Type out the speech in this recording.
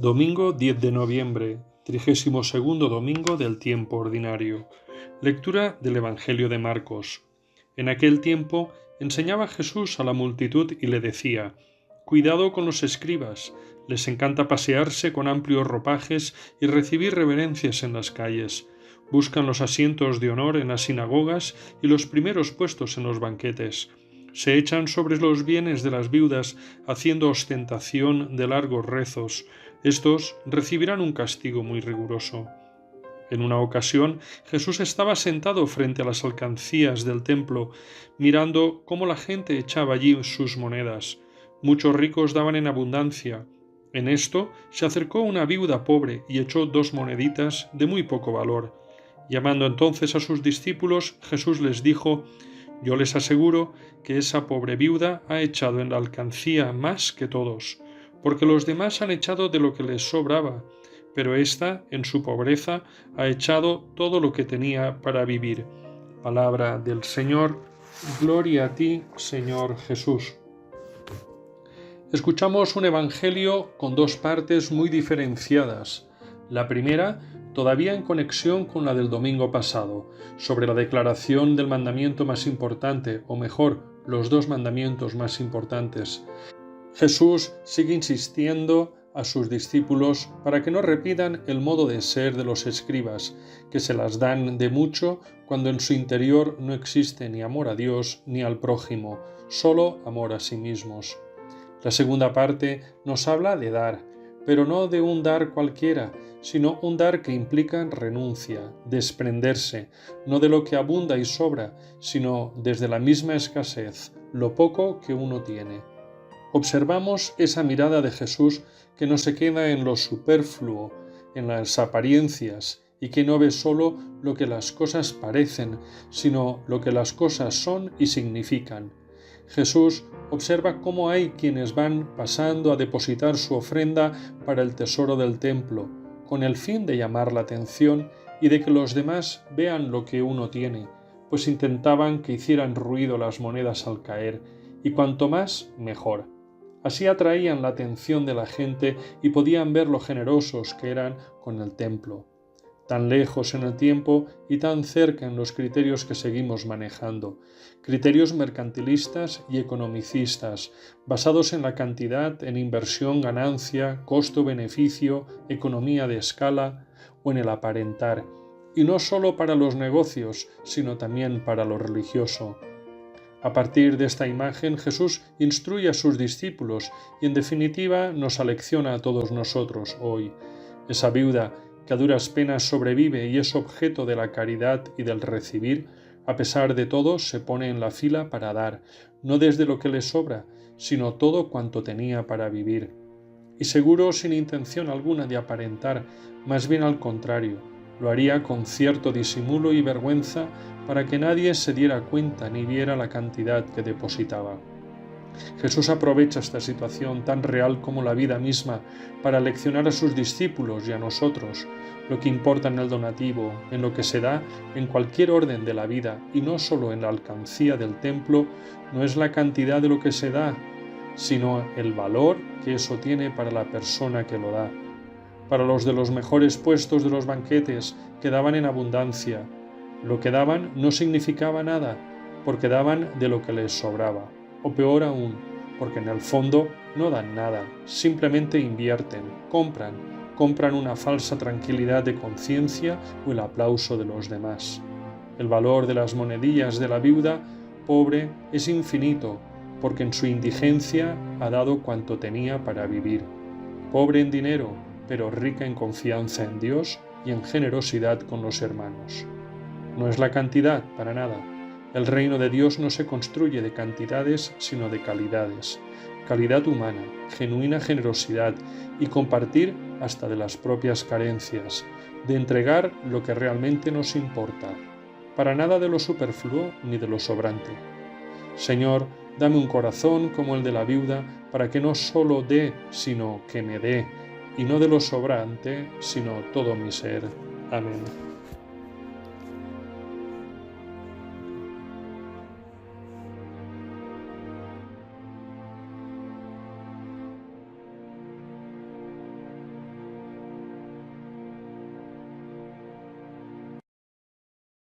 Domingo 10 de noviembre, 32º domingo del tiempo ordinario. Lectura del Evangelio de Marcos. En aquel tiempo enseñaba Jesús a la multitud y le decía: «Cuidado con los escribas, les encanta pasearse con amplios ropajes y recibir reverencias en las calles. Buscan los asientos de honor en las sinagogas y los primeros puestos en los banquetes. Se echan sobre los bienes de las viudas, haciendo ostentación de largos rezos. Estos recibirán un castigo muy riguroso». En una ocasión, Jesús estaba sentado frente a las alcancías del templo, mirando cómo la gente echaba allí sus monedas. Muchos ricos daban en abundancia. En esto se acercó una viuda pobre y echó 2 moneditas de muy poco valor. Llamando entonces a sus discípulos, Jesús les dijo: «Yo les aseguro que esa pobre viuda ha echado en la alcancía más que todos, porque los demás han echado de lo que les sobraba, pero ésta, en su pobreza, ha echado todo lo que tenía para vivir». Palabra del Señor. Gloria a ti, Señor Jesús. Escuchamos un evangelio con 2 partes muy diferenciadas. La primera, todavía en conexión con la del domingo pasado, sobre la declaración del mandamiento más importante, o mejor, los 2 mandamientos más importantes. Jesús sigue insistiendo a sus discípulos para que no repitan el modo de ser de los escribas, que se las dan de mucho cuando en su interior no existe ni amor a Dios ni al prójimo, solo amor a sí mismos. La segunda parte nos habla de dar, pero no de un dar cualquiera, sino un dar que implica renuncia, desprenderse, no de lo que abunda y sobra, sino desde la misma escasez, lo poco que uno tiene. Observamos esa mirada de Jesús que no se queda en lo superfluo, en las apariencias, y que no ve solo lo que las cosas parecen, sino lo que las cosas son y significan. Jesús observa cómo hay quienes van pasando a depositar su ofrenda para el tesoro del templo, con el fin de llamar la atención y de que los demás vean lo que uno tiene, pues intentaban que hicieran ruido las monedas al caer, y cuanto más, mejor. Así atraían la atención de la gente y podían ver lo generosos que eran con el templo. Tan lejos en el tiempo y tan cerca en los criterios que seguimos manejando, criterios mercantilistas y economicistas, basados en la cantidad, en inversión, ganancia, costo-beneficio, economía de escala o en el aparentar, y no solo para los negocios, sino también para lo religioso. A partir de esta imagen, Jesús instruye a sus discípulos y en definitiva nos alecciona a todos nosotros hoy. Esa viuda que a duras penas sobrevive y es objeto de la caridad y del recibir, a pesar de todo se pone en la fila para dar, no desde lo que le sobra, sino todo cuanto tenía para vivir. Y seguro sin intención alguna de aparentar, más bien al contrario, lo haría con cierto disimulo y vergüenza para que nadie se diera cuenta ni viera la cantidad que depositaba. Jesús aprovecha esta situación tan real como la vida misma para leccionar a sus discípulos y a nosotros lo que importa en el donativo, en lo que se da en cualquier orden de la vida y no solo en la alcancía del templo, no es la cantidad de lo que se da, sino el valor que eso tiene para la persona que lo da. Para los de los mejores puestos de los banquetes que daban en abundancia, lo que daban no significaba nada, porque daban de lo que les sobraba. O peor aún, porque en el fondo no dan nada, simplemente invierten, compran una falsa tranquilidad de conciencia o el aplauso de los demás. El valor de las monedillas de la viuda pobre es infinito, porque en su indigencia ha dado cuanto tenía para vivir. Pobre en dinero, pero rica en confianza en Dios y en generosidad con los hermanos. No es la cantidad, para nada. El reino de Dios no se construye de cantidades, sino de calidades. Calidad humana, genuina generosidad y compartir hasta de las propias carencias, de entregar lo que realmente nos importa, para nada de lo superfluo ni de lo sobrante. Señor, dame un corazón como el de la viuda, para que no solo dé, sino que me dé, y no de lo sobrante, sino todo mi ser. Amén.